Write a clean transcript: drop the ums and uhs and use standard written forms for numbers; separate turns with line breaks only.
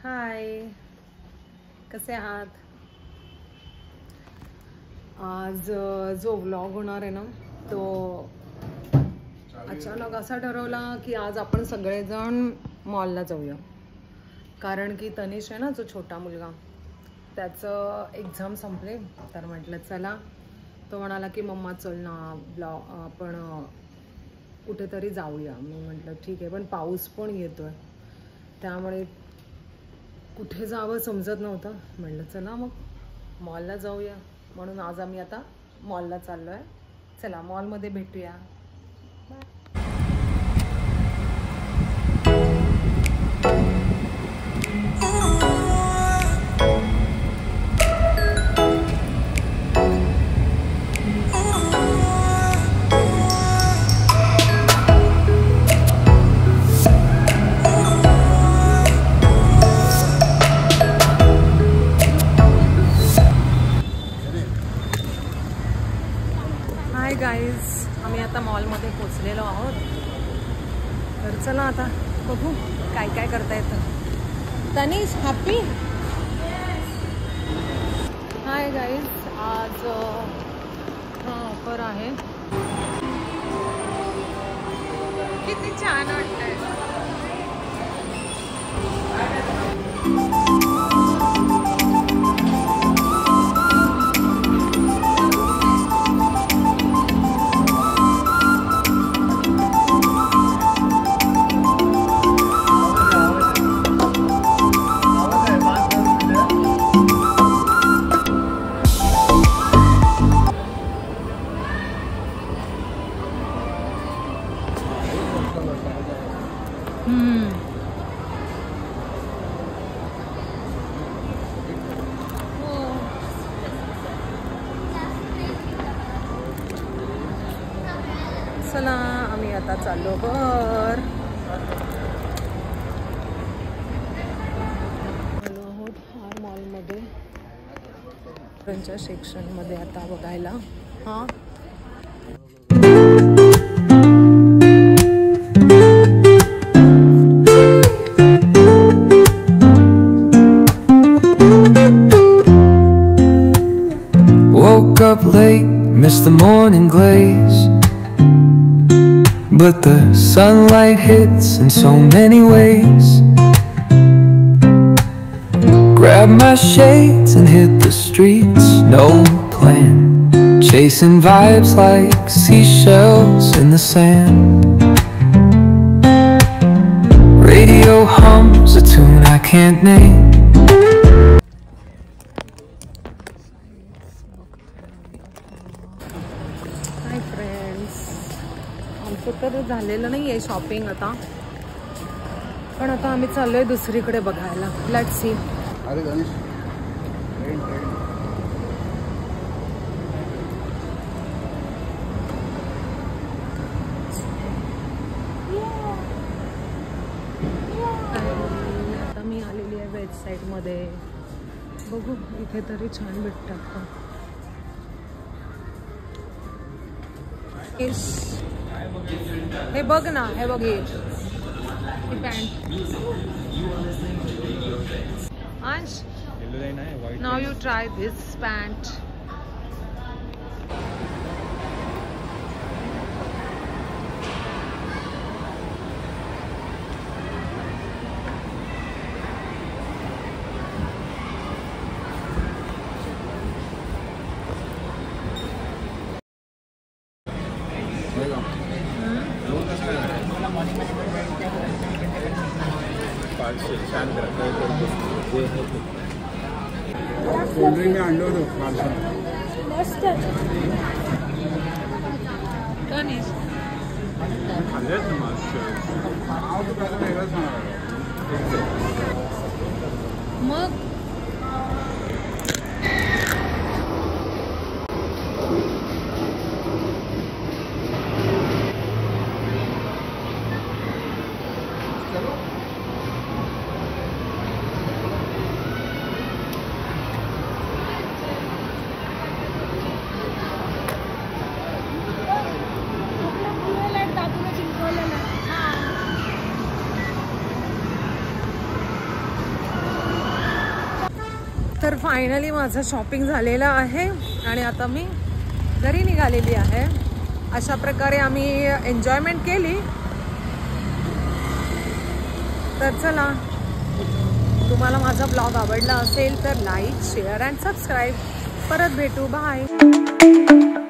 हाय, कसे आहात? आज जो व्लॉग होणार आहे ना तो अचानक असा ठरवला की आज आपण सगळेजण मॉलला जाऊया. कारण की तनिष आहे ना, जो छोटा मुलगा, त्याचं एक्झाम संपले. तर म्हटलं चला. तो म्हणाला की मम्मा चल ना आपण कुठेतरी जाऊया. मी म्हटलं ठीक आहे, पण पाऊस पण येतोय त्यामुळे कुठे जावं समजत नव्हतं. म्हटलं चला मग मॉलला जाऊया. म्हणून आज आम्ही आता मॉलला चाललो आहे. चला मॉलमध्ये भेटूया. हाय गाईज, आम्ही आता मॉलमध्ये पोचलेलो आहोत. तर चला आता बघू काय काय करता येतं. तनिष हॅपी? हाय गाईज, आज हा ऑफर आहे. किती छान वाटतंय. चला आम्ही आता चाललो वर. आलो आहोत हार मॉलमध्ये, त्यांच्या सेक्शनमध्ये आता बघायला. हां
Woke up late, missed the morning glaze, but the sunlight hits in so many ways. Grabbed my shades and hit the streets, no plan, chasing vibes like seashells in the sand. Radio hums a tune I can't name.
तर झालेलं नाही आहे shopping आता, पण आता आम्ही चाललोय दुसरीकडे बघायला. Let's see.
अरे गणेश,
आता मी आलेली आहे वेबसाईटमध्ये. बघू इथे तरी छान भेटतात का. हे बघ ना, हे बघ ही पॅन्ट. अंश, now you try this pant.
Cold drink आणलं होतं पार्सल.
मस्त.
मग तर फायनली माझं शॉपिंग झालेलं आहे आणि आता मी घरी निघालेली आहे. अशा प्रकारे आम्ही एन्जॉयमेंट केली. तर चला, तुम्हाला माझा ब्लॉग आवडला असेल तर लाईक, शेअर अँड सबस्क्राईब. परत भेटू. बाय.